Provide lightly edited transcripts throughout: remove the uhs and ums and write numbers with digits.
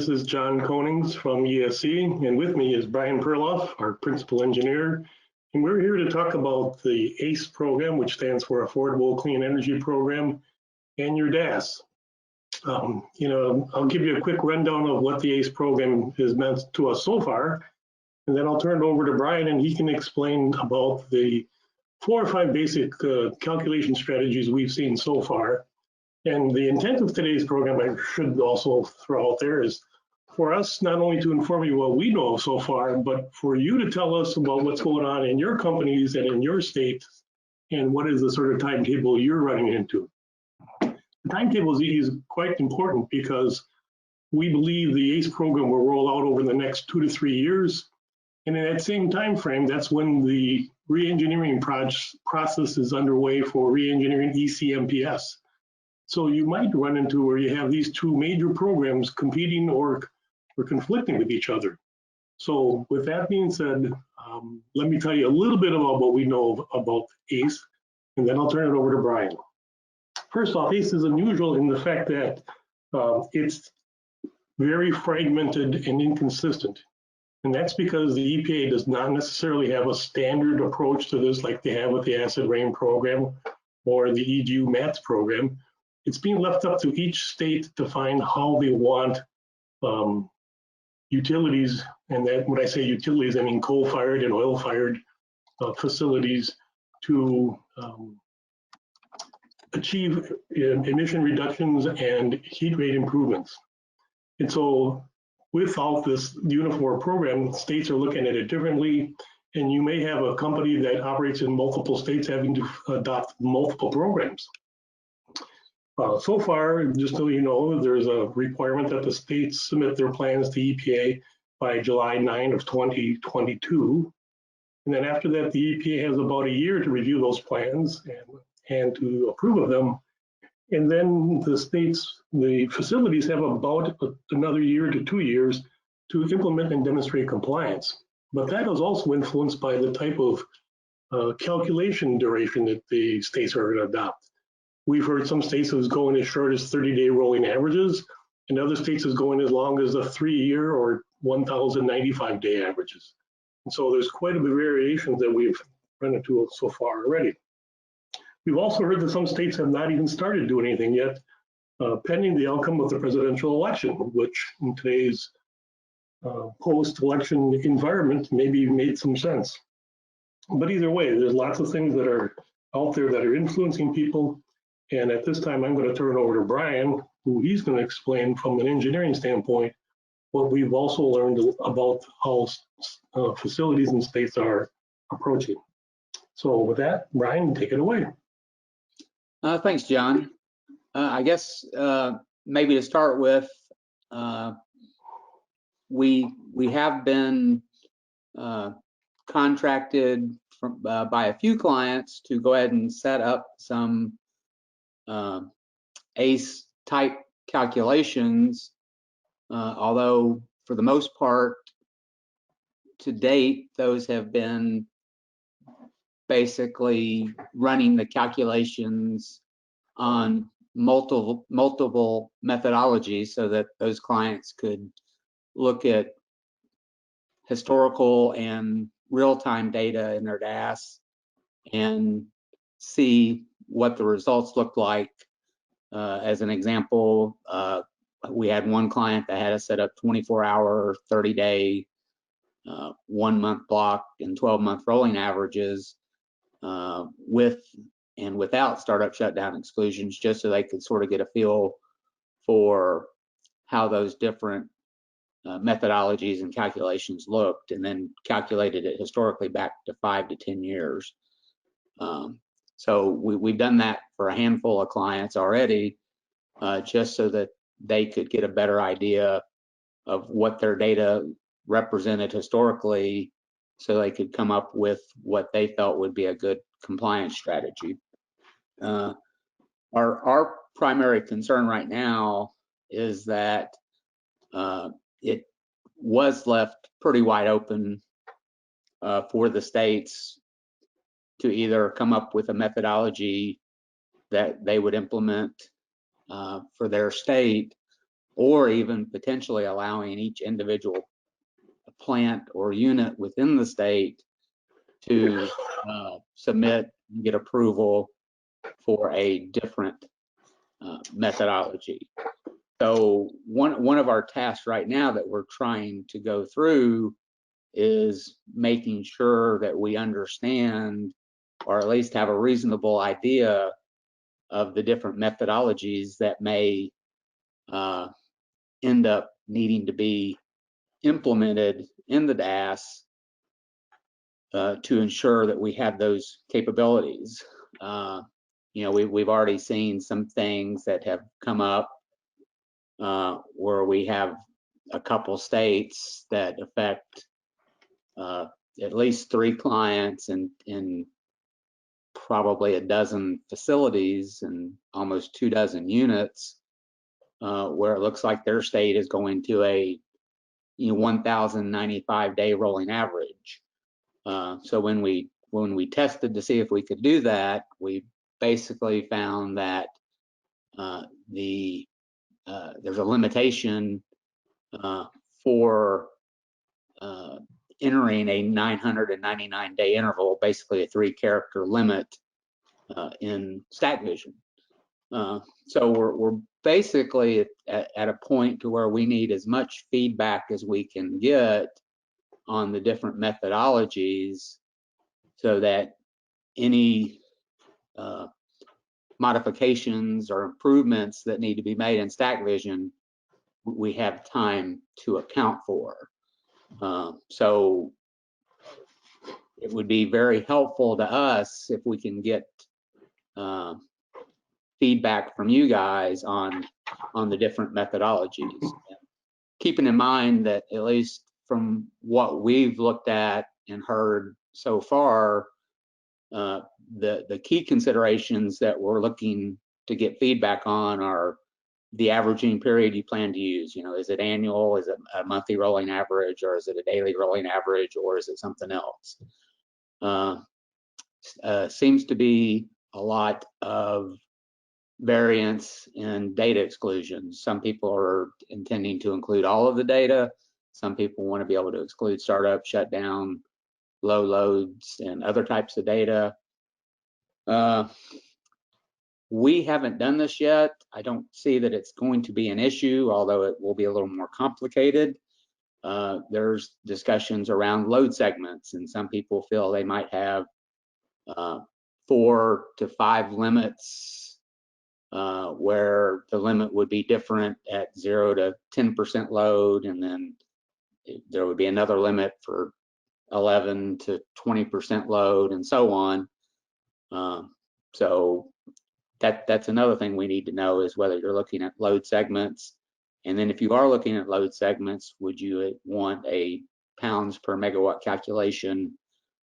this is John Konings from ESC, and with me is Brian Perloff, our principal engineer. And we're here to talk about the ACE program, which stands for Affordable Clean Energy Program, and your DAS. I'll give you a quick rundown of what the ACE program has meant to us so far, and then I'll turn it over to Brian, and he can explain about the 4 or 5 basic calculation strategies we've seen so far. And the intent of today's program, I should also throw out there, is for us not only to inform you what we know so far, but for you to tell us about what's going on in your companies and in your state, and what is the sort of timetable you're running into. The timetable is quite important because we believe the ACE program will roll out over the next 2 to 3 years. And in that same time frame, that's when the re-engineering process is underway for re-engineering ECMPS. So you might run into where you have these 2 major programs competing or conflicting with each other. So with that being said, let me tell you a little bit about what we know about ACE, and then I'll turn it over to Brian. First off, ACE is unusual in the fact that it's very fragmented and inconsistent. And that's because the EPA does not necessarily have a standard approach to this like they have with the acid rain program or the EDU MATS program. It's being left up to each state to find how they want utilities, and that when I say utilities, I mean coal-fired and oil-fired facilities to achieve emission reductions and heat rate improvements. And so without this uniform program, states are looking at it differently, and you may have a company that operates in multiple states having to adopt multiple programs. So far, just so you know, there's a requirement that the states submit their plans to EPA by July 9 of 2022. And then after that, the EPA has about a year to review those plans and to approve of them. And then the facilities have about another year to 2 years to implement and demonstrate compliance. But that is also influenced by the type of calculation duration that the states are going to adopt. We've heard some states is going as short as 30-day rolling averages, and other states is going as long as a 3-year or 1,095-day averages. And so there's quite a bit of variations that we've run into so far already. We've also heard that some states have not even started doing anything yet, pending the outcome of the presidential election, which in today's post-election environment maybe made some sense. But either way, there's lots of things that are out there that are influencing people. And at this time, I'm going to turn it over to Brian, who he's going to explain from an engineering standpoint what we've also learned about how facilities and states are approaching. So with that, Brian, take it away. Thanks, John. I guess maybe to start with, we have been contracted by a few clients to go ahead and set up some ACE type calculations, although for the most part to date those have been basically running the calculations on multiple methodologies so that those clients could look at historical and real-time data in their DAS and see what the results look like. As an example, we had one client that had us set up 24-hour, 30-day, 1-month block and 12-month rolling averages with and without startup shutdown exclusions, just so they could sort of get a feel for how those different methodologies and calculations looked, and then calculated it historically back to 5 to 10 years. So we've done that for a handful of clients already, just so that they could get a better idea of what their data represented historically, so they could come up with what they felt would be a good compliance strategy. Our primary concern right now is that it was left pretty wide open for the states to either come up with a methodology that they would implement for their state, or even potentially allowing each individual plant or unit within the state to submit and get approval for a different methodology. So one of our tasks right now that we're trying to go through is making sure that we understand, or at least have a reasonable idea of the different methodologies that may end up needing to be implemented in the DAS to ensure that we have those capabilities. You know, we've already seen some things that have come up where we have a couple states that affect at least 3 clients and probably a dozen facilities and almost 24 units, where it looks like their state is going to a 1,095-day rolling average. So when we tested to see if we could do that, we basically found that there's a limitation for entering a 999-day interval, basically a 3-character limit in StackVision. So we're basically at a point to where we need as much feedback as we can get on the different methodologies, so that any modifications or improvements that need to be made in StackVision, we have time to account for. So it would be very helpful to us if we can get feedback from you guys on the different methodologies. Keeping in mind that, at least from what we've looked at and heard so far, the key considerations that we're looking to get feedback on are the averaging period you plan to use. You know, is it annual? Is it a monthly rolling average? Or is it a daily rolling average? Or is it something else? Seems to be a lot of variance in data exclusions. Some people are intending to include all of the data. Some people want to be able to exclude startup, shutdown, low loads, and other types of data. We haven't done this yet. I don't see that it's going to be an issue, although it will be a little more complicated. There's discussions around load segments, and some people feel they might have 4 to 5 limits, where the limit would be different at 0 to 10% load, and then there would be another limit for 11 to 20% load, and so on. So that's another thing we need to know, is whether you're looking at load segments. And then if you are looking at load segments, would you want a pounds per megawatt calculation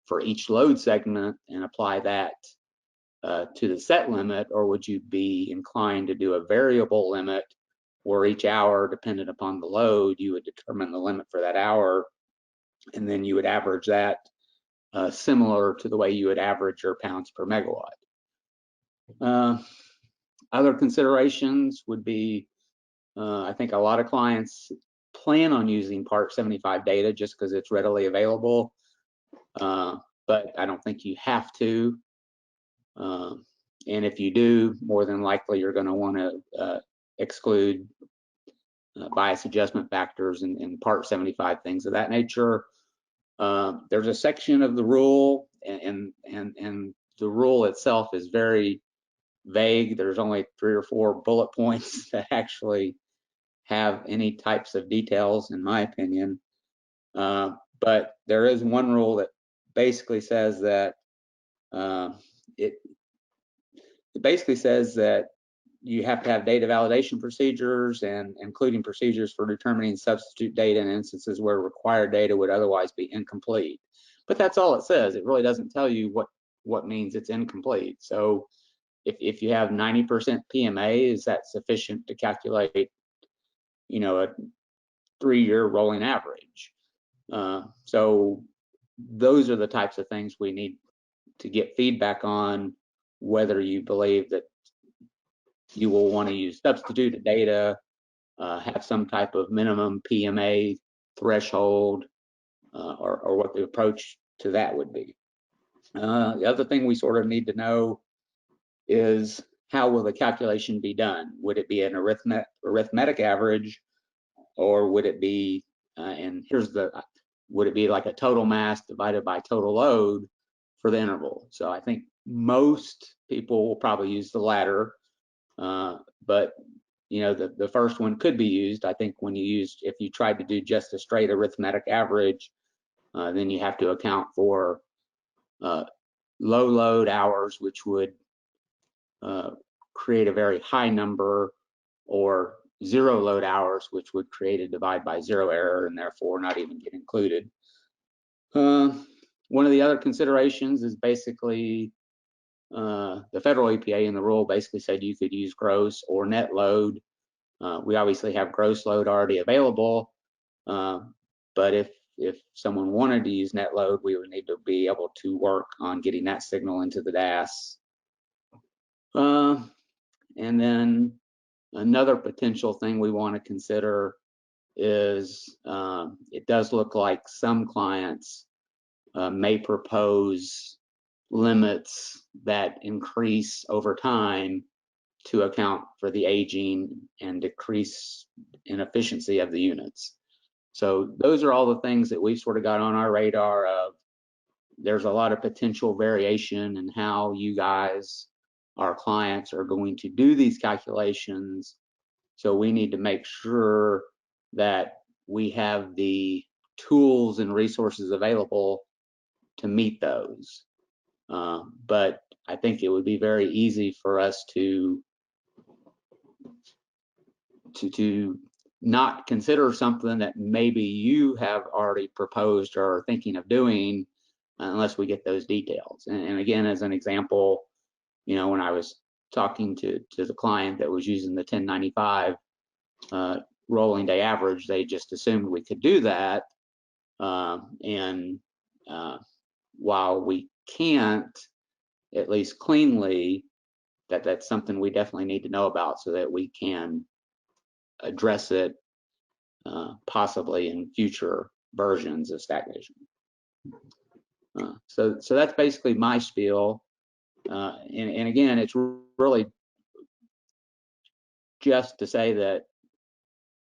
for each load segment and apply that to the set limit, or would you be inclined to do a variable limit where each hour, dependent upon the load, you would determine the limit for that hour, and then you would average that similar to the way you would average your pounds per megawatt. Other considerations would be, I think a lot of clients plan on using Part 75 data just because it's readily available, but I don't think you have to. And if you do, more than likely you're going to want to exclude bias adjustment factors and Part 75, things of that nature. There's a section of the rule, and the rule itself is very vague. There's only 3 or 4 bullet points that actually have any types of details, in my opinion. But there is one rule that basically says that it basically says that you have to have data validation procedures, and including procedures for determining substitute data in instances where required data would otherwise be incomplete. But that's all it says. It really doesn't tell you what means it's incomplete. So if you have 90% PMA, is that sufficient to calculate, you know, a 3-year rolling average? So those are the types of things we need to get feedback on, whether you believe that you will want to use substituted data have some type of minimum PMA threshold, or what the approach to that would be. The other thing we sort of need to know is, how will the calculation be done? Would it be an arithmetic average, or would it be, would it be like a total mass divided by total load for the interval? So I think most people will probably use the latter, but the first one could be used. I think if you tried to do just a straight arithmetic average, then you have to account for low load hours, which would create a very high number, or zero load hours, which would create a divide by zero error and therefore not even get included. One of the other considerations is basically the federal EPA in the rule basically said you could use gross or net load. We obviously have gross load already available, but if someone wanted to use net load, we would need to be able to work on getting that signal into the DAS. And then another potential thing we want to consider is, it does look like some clients may propose limits that increase over time to account for the aging and decrease in efficiency of the units. So those are all the things that we've sort of got on our radar of. There's a lot of potential variation in how you guys, our clients, are going to do these calculations. So we need to make sure that we have the tools and resources available to meet those. But I think it would be very easy for us to not consider something that maybe you have already proposed or are thinking of doing, unless we get those details. And again, as an example, when I was talking to the client that was using the 1095 rolling day average, they just assumed we could do that. And while we can't, at least cleanly, that's something we definitely need to know about so that we can address it possibly in future versions of StackVision. So that's basically my spiel. And again, it's really just to say that,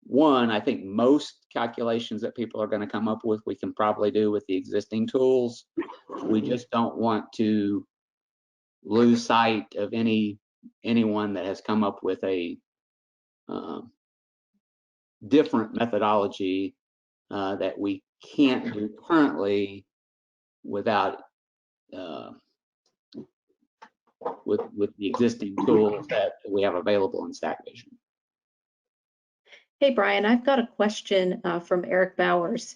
one, I think most calculations that people are going to come up with, we can probably do with the existing tools. We just don't want to lose sight of anyone that has come up with a different methodology that we can't do currently without with the existing tools that we have available in StackVision. Hey, Brian, I've got a question from Eric Bowers.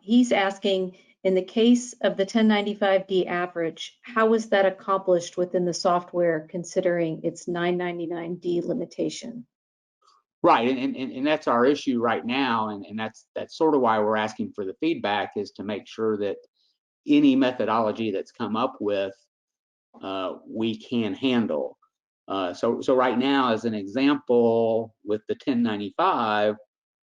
He's asking, in the case of the 1095D average, how is that accomplished within the software considering its 999D limitation? Right, and that's our issue right now, and that's sort of why we're asking for the feedback, is to make sure that any methodology that's come up with, we can handle. So right now, as an example, with the 1095,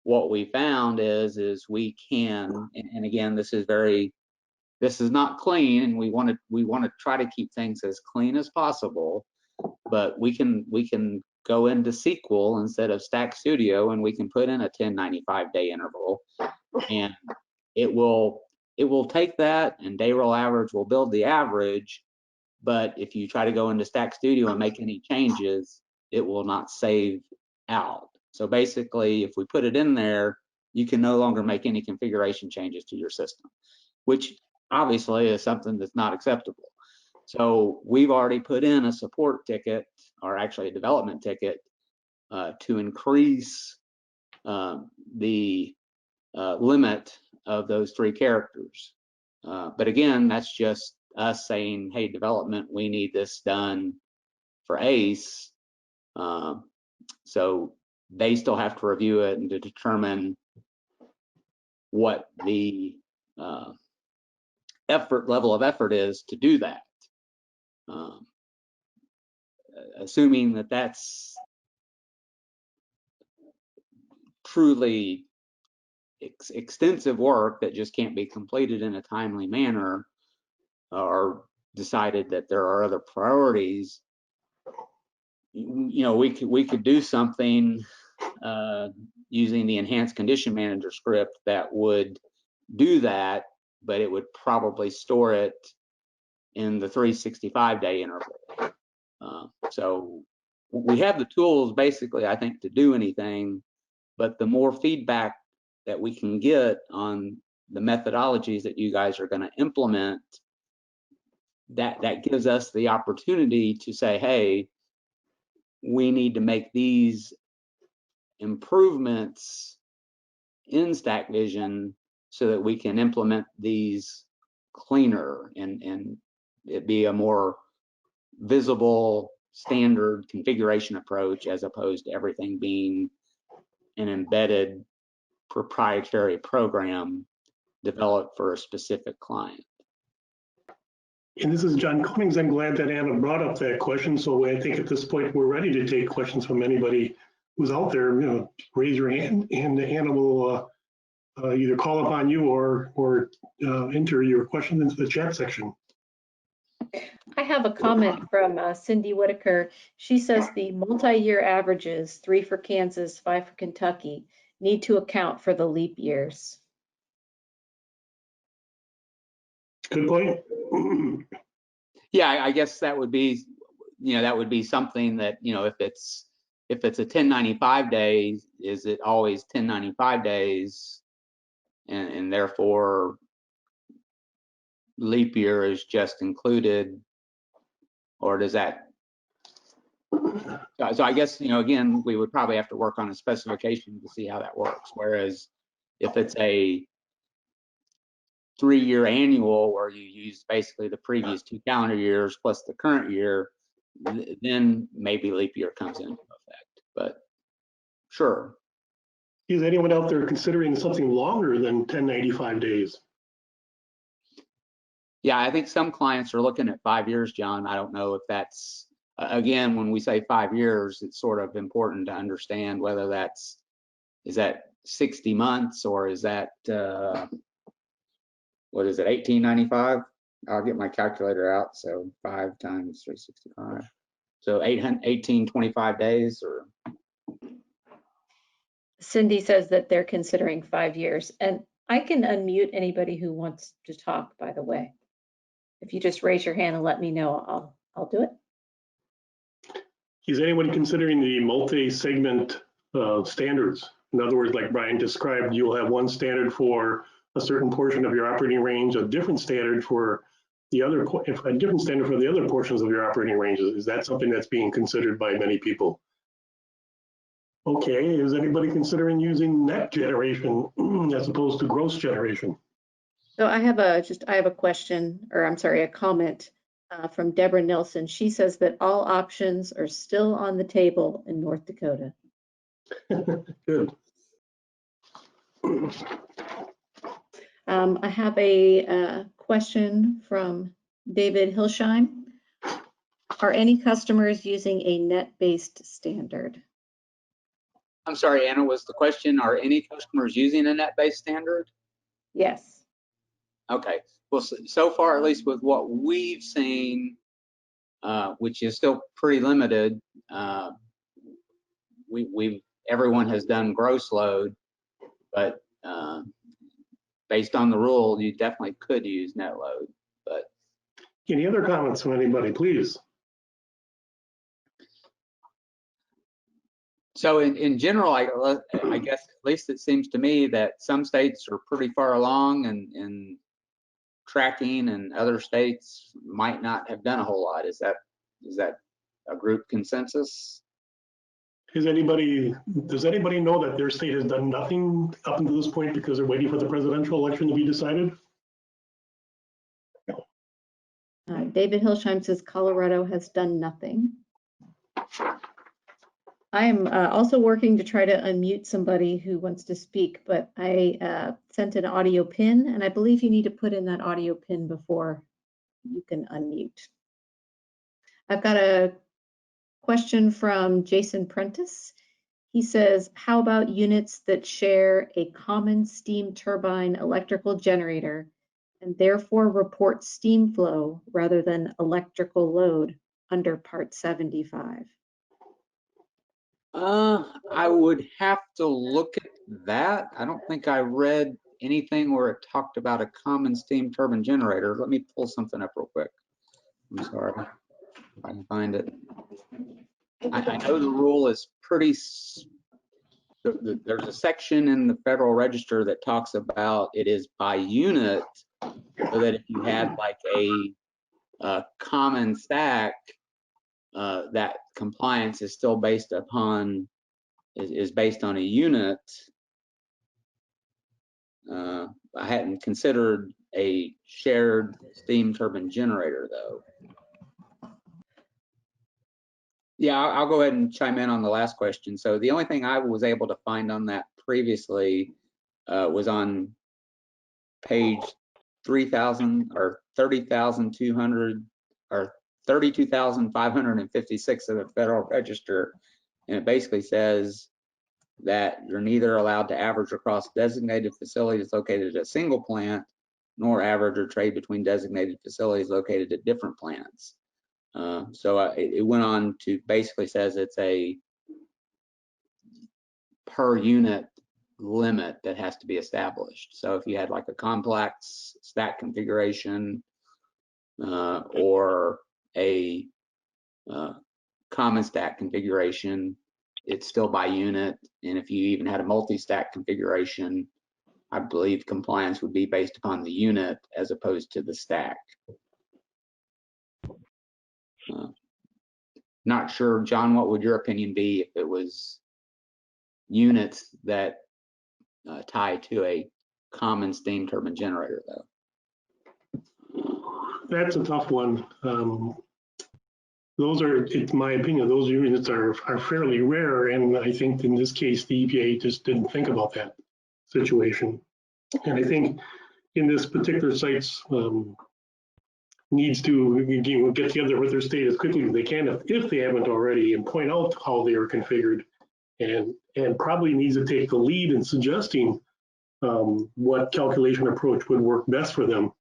what we found is we can, and again, this is not clean, and we want to try to keep things as clean as possible, but we can go into SQL instead of Stack Studio, and we can put in a 1095-day interval, and it will take that, and day roll average will build the average. But if you try to go into Stack Studio and make any changes, it will not save out. So basically, if we put it in there, you can no longer make any configuration changes to your system, which obviously is something that's not acceptable. So we've already put in a support ticket, or actually a development ticket, to increase the limit of those 3 characters. But again, that's just us saying, hey, development, we need this done for ACE. So they still have to review it and to determine what the level of effort is to do that. Assuming that that's truly extensive work that just can't be completed in a timely manner, or decided that there are other priorities, you know, we could do something using the enhanced condition manager script that would do that, but it would probably store it in the 365-day interval. So we have the tools basically, I think, to do anything, but the more feedback that we can get on the methodologies that you guys are going to implement, that gives us the opportunity to say, hey, we need to make these improvements in Stack Vision so that we can implement these cleaner and it be a more visible standard configuration approach, as opposed to everything being an embedded proprietary program developed for a specific client. And this is John Cummings. I'm glad that Anna brought up that question. So I think at this point, we're ready to take questions from anybody who's out there. You know, raise your hand and Anna will either call upon you or enter your question into the chat section. I have a comment from Cindy Whitaker. She says the multi-year averages, 3 for Kansas, 5 for Kentucky, need to account for the leap years. Good point. Yeah, I guess that would be, you know, that would be something that, you know, if it's a 1095 days, is it always 1095 days, and therefore leap year is just included, or does that? So I guess, you know, again, we would probably have to work on a specification to see how that works. Whereas if it's a 3-year annual where you use basically the previous 2 calendar years plus the current year, then maybe leap year comes into effect. But sure. Is anyone out there considering something longer than 1095 days? Yeah, I think some clients are looking at 5 years, John. I don't know if that's, again, when we say 5 years, it's sort of important to understand whether is that 60 months or is that, what is it, 1895? I'll get my calculator out. So 5 times 365. So 1825 days, or? Cindy says that they're considering 5 years, and I can unmute anybody who wants to talk, by the way. If you just raise your hand and let me know, I'll do it. Is anyone considering the multi-segment standards? In other words, like Brian described, you'll have one standard for a certain portion of your operating range, a different standard for the other, a different standard for the other portions of your operating ranges. Is that something that's being considered by many people? Okay, is anybody considering using net generation as opposed to gross generation? So I have a question, or I'm sorry, a comment from Deborah Nilsson. She says that all options are still on the table in North Dakota. Good. I have a question from David Hilsheim. Are any customers using a net-based standard? I'm sorry, Anna, was the question, are any customers using a net-based standard? Yes. Okay, well, so far, at least with what we've seen, which is still pretty limited, everyone has done gross load, but based on the rule, you definitely could use net load. But any other comments from anybody, please? So in general, I guess at least it seems to me that some states are pretty far along in tracking, and other states might not have done a whole lot. Is that a group consensus? Does anybody know that their state has done nothing up until this point because they're waiting for the presidential election to be decided? David Hilsheim says Colorado has done nothing. I am also working to try to unmute somebody who wants to speak, but I sent an audio pin, and I believe you need to put in that audio pin before you can unmute. I've got a question from Jason Prentice. He says, how about units that share a common steam turbine electrical generator and therefore report steam flow rather than electrical load under Part 75? I would have to look at that. I don't think I read anything where it talked about a common steam turbine generator. Let me pull something up real quick. I'm sorry, if I can find it. I know the rule is pretty, there's a section in the Federal Register that talks about it is by unit, so that if you had like a common stack, that compliance is still based upon, is based on a unit. I hadn't considered a shared steam turbine generator though. Yeah, I'll go ahead and chime in on the last question. So the only thing I was able to find on that previously was on page 3,000 or 30,200 or 32,556 of the Federal Register. And it basically says that you're neither allowed to average across designated facilities located at a single plant, nor average or trade between designated facilities located at different plants. It went on to basically says it's a per unit limit that has to be established. So if you had like a complex stack configuration or a common stack configuration, it's still by unit. And if you even had a multi-stack configuration, I believe compliance would be based upon the unit as opposed to the stack. Not sure, John, what would your opinion be if it was units that tie to a common steam turbine generator though? That's a tough one. Those are, in my opinion, those units are fairly rare, and I think in this case the EPA just didn't think about that situation. And I think in this particular sites needs to get together with their state as quickly as they can if they haven't already, and point out how they are configured, and probably needs to take the lead in suggesting what calculation approach would work best for them.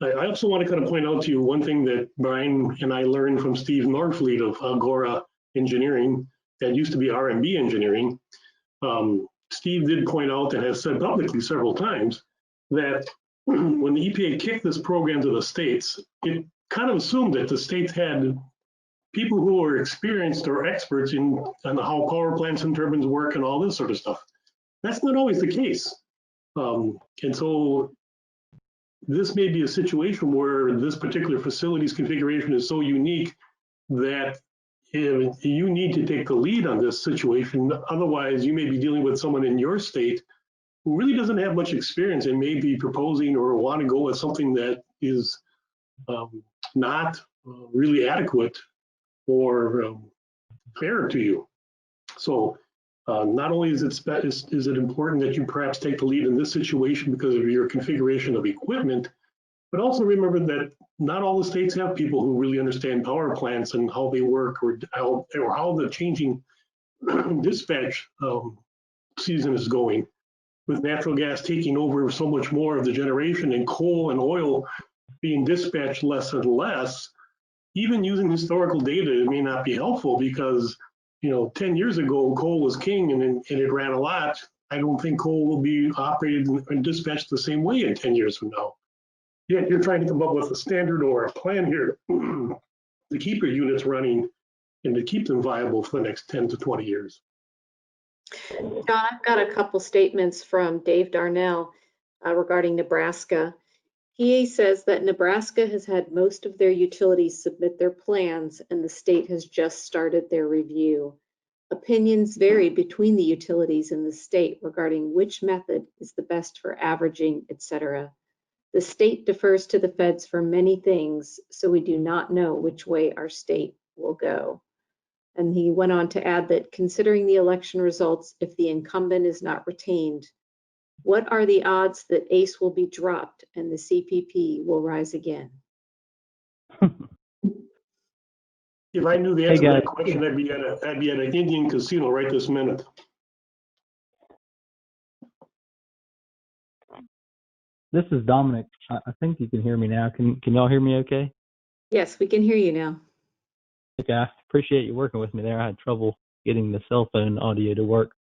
I also want to kind of point out to you one thing that Brian and I learned from Steve Norfleet of Agora Engineering, that used to be RMB Engineering. Steve did point out and has said publicly several times that when the EPA kicked this program to the states, it kind of assumed that the states had people who are experienced or experts on how power plants and turbines work and all this sort of stuff. That's not always the case. And so this may be a situation where this particular facility's configuration is so unique that you need to take the lead on this situation. Otherwise, you may be dealing with someone in your state who really doesn't have much experience and may be proposing or want to go with something that is not really adequate or fair to you. So not only is it important that you perhaps take the lead in this situation because of your configuration of equipment, but also remember that not all the states have people who really understand power plants and how they work, or how the changing dispatch season is going. With natural gas taking over so much more of the generation and coal and oil being dispatched less and less, even using historical data, it may not be helpful because 10 years ago, coal was king and it ran a lot. I don't think coal will be operated and dispatched the same way in 10 years from now. Yet you're trying to come up with a standard or a plan here to keep your units running and to keep them viable for the next 10 to 20 years. John, I've got a couple statements from Dave Darnell regarding Nebraska. He says that Nebraska has had most of their utilities submit their plans and the state has just started their review. Opinions vary between the utilities and the state regarding which method is the best for averaging, etc. The state defers to the feds for many things, so we do not know which way our state will go. And he went on to add that considering the election results, if the incumbent is not retained, what are the odds that ACE will be dropped and the CPP will rise again? If I knew the Hey, answer to that guys. question, I'd be at an Indian casino right this minute. This is Dominic. I think you can hear me now. Can y'all hear me okay? Yes, we can hear you now. Okay, I appreciate you working with me there. I had trouble getting the cell phone audio to work.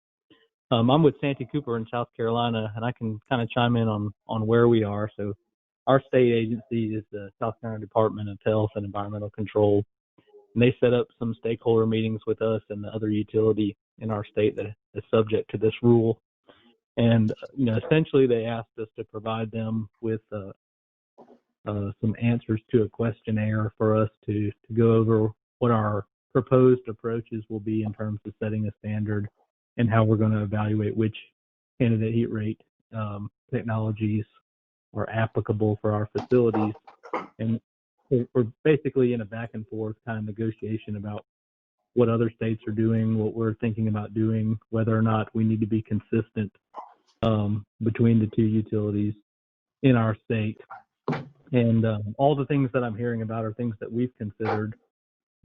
I'm with Santee Cooper in South Carolina, and I can kind of chime in on where we are. So our state agency is the South Carolina Department of Health and Environmental Control. And they set up some stakeholder meetings with us and the other utility in our state that is subject to this rule. And, essentially they asked us to provide them with some answers to a questionnaire for us to go over what our proposed approaches will be in terms of setting a standard and how we're going to evaluate which candidate heat rate technologies are applicable for our facilities. And we're basically in a back and forth kind of negotiation about what other states are doing, what we're thinking about doing, whether or not we need to be consistent between the two utilities in our state. And all the things that I'm hearing about are things that we've considered,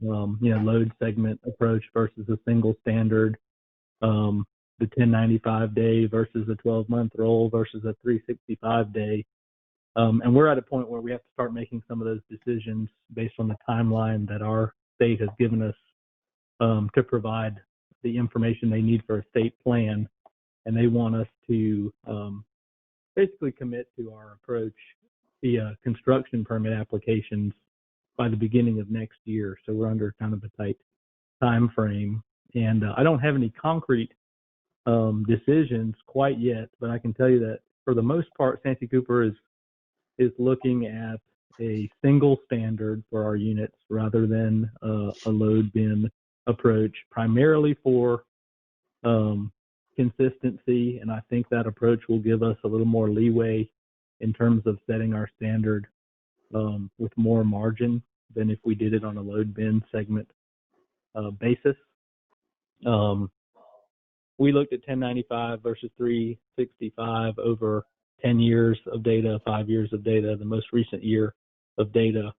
load segment approach versus a single standard, the 1095 day versus a 12-month roll versus a 365 day. And we're at a point where we have to start making some of those decisions based on the timeline that our state has given us to provide the information they need for a state plan. And they want us to basically commit to our approach via construction permit applications by the beginning of next year. So we're under kind of a tight time frame. And I don't have any concrete decisions quite yet, but I can tell you that for the most part, Santee Cooper is looking at a single standard for our units rather than a load bin approach, primarily for consistency. And I think that approach will give us a little more leeway in terms of setting our standard with more margin than if we did it on a load bin segment basis. We looked at 1095 versus 365 over 10 years of data, 5 years of data, the most recent year of data.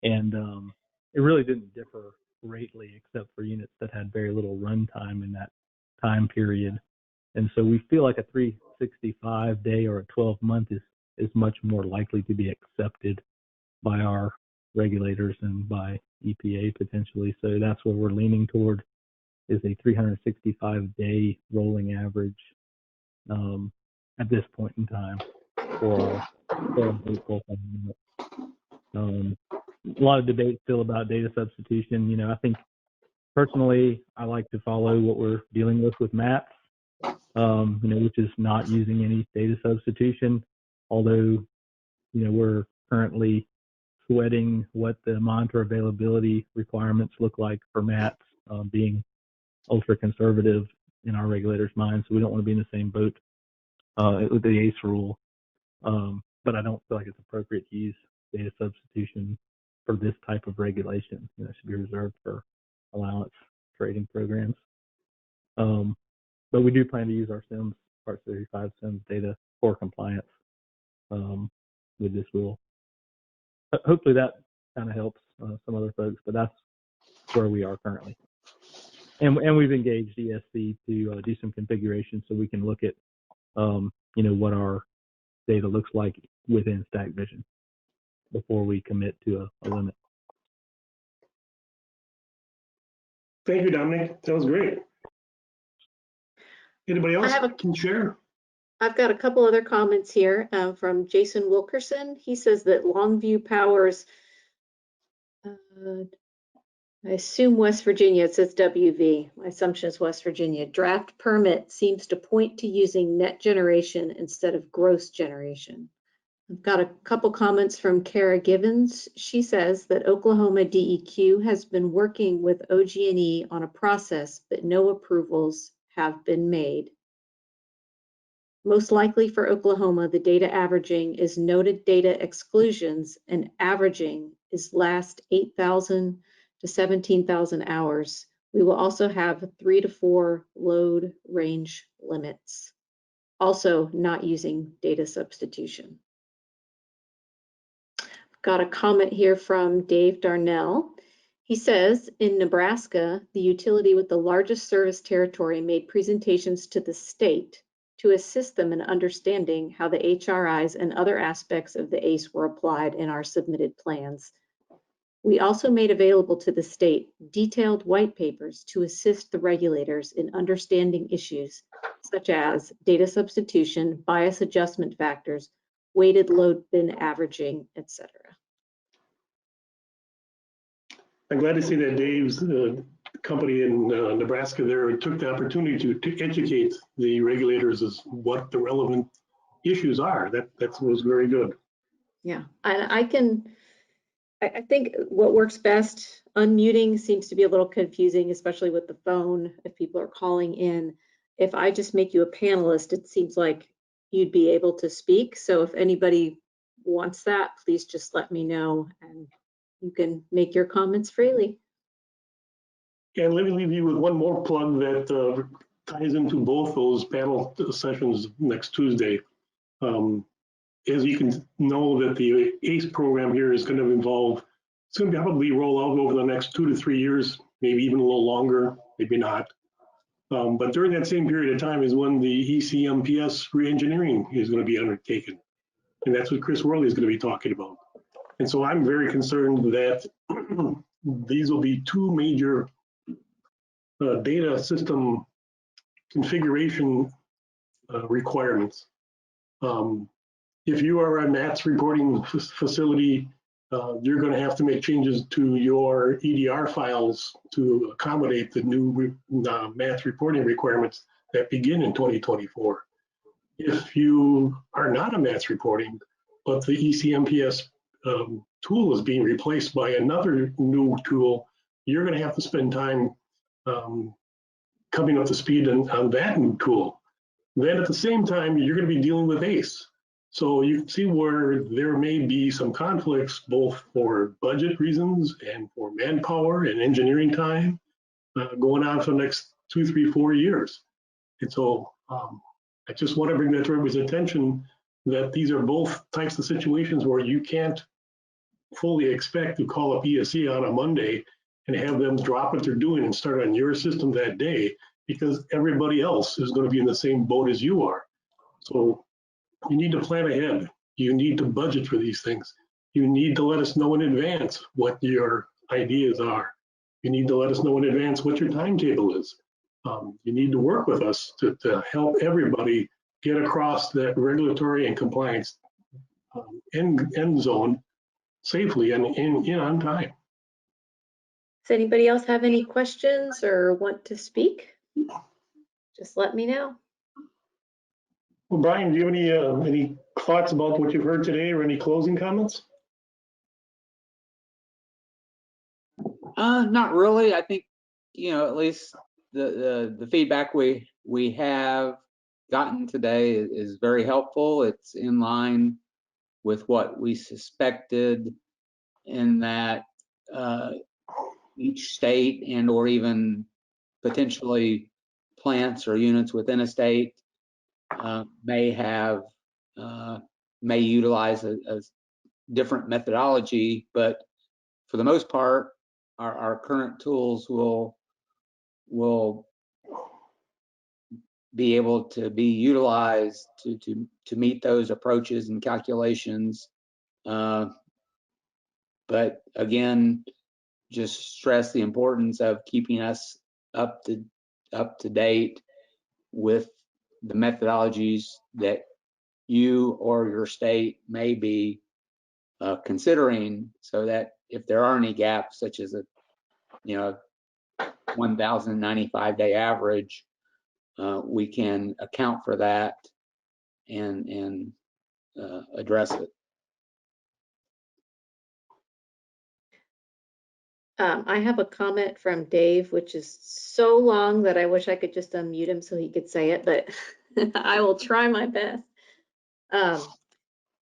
And it really didn't differ greatly except for units that had very little runtime in that time period. And so we feel like a 365 day or a 12-month is much more likely to be accepted by our regulators and by EPA potentially. So that's what we're leaning toward, is a 365-day rolling average at this point in time for a lot of debate still about data substitution. I think personally, I like to follow what we're dealing with MATS, which is not using any data substitution, although, we're currently sweating what the monitor availability requirements look like for MATS, being ultra conservative in our regulators' minds. So we don't want to be in the same boat with the ACE rule. But I don't feel like it's appropriate to use data substitution for this type of regulation. It should be reserved for allowance trading programs. But we do plan to use our SIMS, Part 35 SIMS data for compliance with this rule. Hopefully that kind of helps some other folks, but that's where we are currently. And we've engaged ESC to do some configuration so we can look at, what our data looks like within stack vision before we commit to a limit. Thank you, Dominic. That was great. Anybody else can share? I've got a couple other comments here from Jason Wilkerson. He says that Longview Power's, I assume West Virginia, it says WV. My assumption is West Virginia. Draft permit seems to point to using net generation instead of gross generation. I've got a couple comments from Kara Givens. She says that Oklahoma DEQ has been working with OG&E on a process, but no approvals have been made. Most likely for Oklahoma, the data averaging is noted data exclusions, and averaging is last 8,000 to 17,000 hours. We will also have 3 to 4 load range limits. Also not using data substitution. Got a comment here from Dave Darnell. He says, in Nebraska, the utility with the largest service territory made presentations to the state to assist them in understanding how the HRIs and other aspects of the ACE were applied in our submitted plans. We also made available to the state detailed white papers to assist the regulators in understanding issues such as data substitution, bias adjustment factors, weighted load bin averaging, etc. I'm glad to see that Dave's company in Nebraska there took the opportunity to educate the regulators as what the relevant issues are. That was very good. Yeah, and I think what works best, unmuting seems to be a little confusing, especially with the phone, if people are calling in. If I just make you a panelist, it seems like you'd be able to speak. So if anybody wants that, please just let me know and you can make your comments freely. And let me leave you with one more plug that ties into both those panel sessions next Tuesday. As you can know, that the ACE program here is going to involve, it's going to probably roll out over the next 2 to 3 years, maybe even a little longer, maybe not. But during that same period of time is when the ECMPS reengineering is going to be undertaken. And that's what Chris Worley is going to be talking about. And so I'm very concerned that these will be two major data system configuration requirements. If you are a MATS reporting facility, you're going to have to make changes to your EDR files to accommodate the new MATS reporting requirements that begin in 2024. If you are not a MATS reporting, but the ECMPS tool is being replaced by another new tool, you're going to have to spend time coming up to speed on that new tool. Then at the same time, you're going to be dealing with ACE. So you can see where there may be some conflicts, both for budget reasons and for manpower and engineering time going on for the next 2, 3, 4 years. And so I just want to bring that to everybody's attention that these are both types of situations where you can't fully expect to call up ESC on a Monday and have them drop what they're doing and start on your system that day, because everybody else is going to be in the same boat as you are. So you need to plan ahead. You need to budget for these things. You need to let us know in advance what your ideas are. You need to let us know in advance what your timetable is. You need to work with us to help everybody get across that regulatory and compliance end zone safely and on time. Does anybody else have any questions or want to speak? Just let me know. Well, Brian, do you have any thoughts about what you've heard today or any closing comments? Not really. I think, at least the feedback we have gotten today is very helpful. It's in line with what we suspected, in that each state and or even potentially plants or units within a state may utilize a different methodology, but for the most part, our current tools will be able to be utilized to meet those approaches and calculations. But again, just stress the importance of keeping us up to date with the methodologies that you or your state may be considering, so that if there are any gaps, such as a 1,095 day average, we can account for that and address it. I have a comment from Dave, which is so long that I wish I could just unmute him so he could say it, but I will try my best.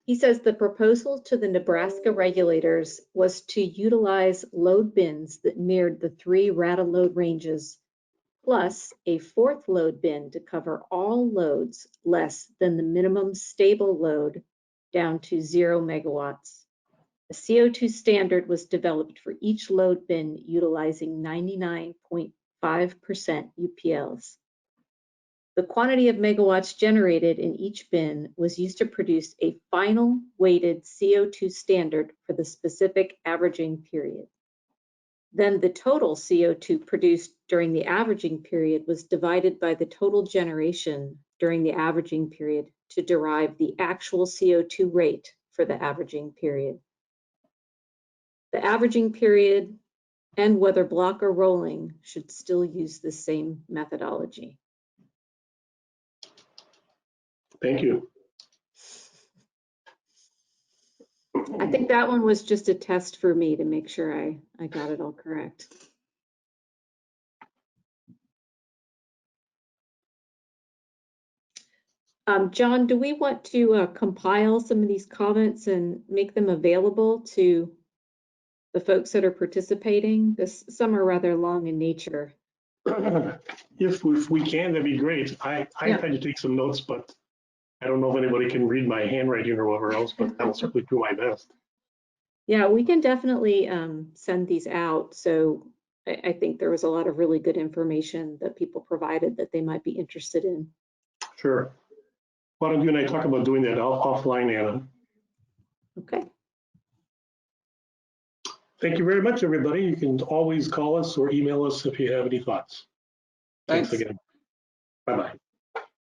He says the proposal to the Nebraska regulators was to utilize load bins that mirrored the 3 RADA load ranges, plus a 4th load bin to cover all loads less than the minimum stable load down to 0 megawatts. A CO2 standard was developed for each load bin utilizing 99.5% UPLs. The quantity of megawatts generated in each bin was used to produce a final weighted CO2 standard for the specific averaging period. Then the total CO2 produced during the averaging period was divided by the total generation during the averaging period to derive the actual CO2 rate for the averaging period. The averaging period and whether block or rolling should still use the same methodology. Thank you. I think that one was just a test for me to make sure I got it all correct. John, do we want to compile some of these comments and make them available to the folks that are participating? Some are rather long in nature. If we can, that'd be great. I tried to take some notes, but I don't know if anybody can read my handwriting or whatever else, but I'll certainly do my best. Yeah, we can definitely send these out. So I think there was a lot of really good information that people provided that they might be interested in. Sure. Why don't you and I talk about doing that offline, Anna? Okay. Thank you very much, everybody. You can always call us or email us if you have any thoughts. Thanks again. Bye-bye.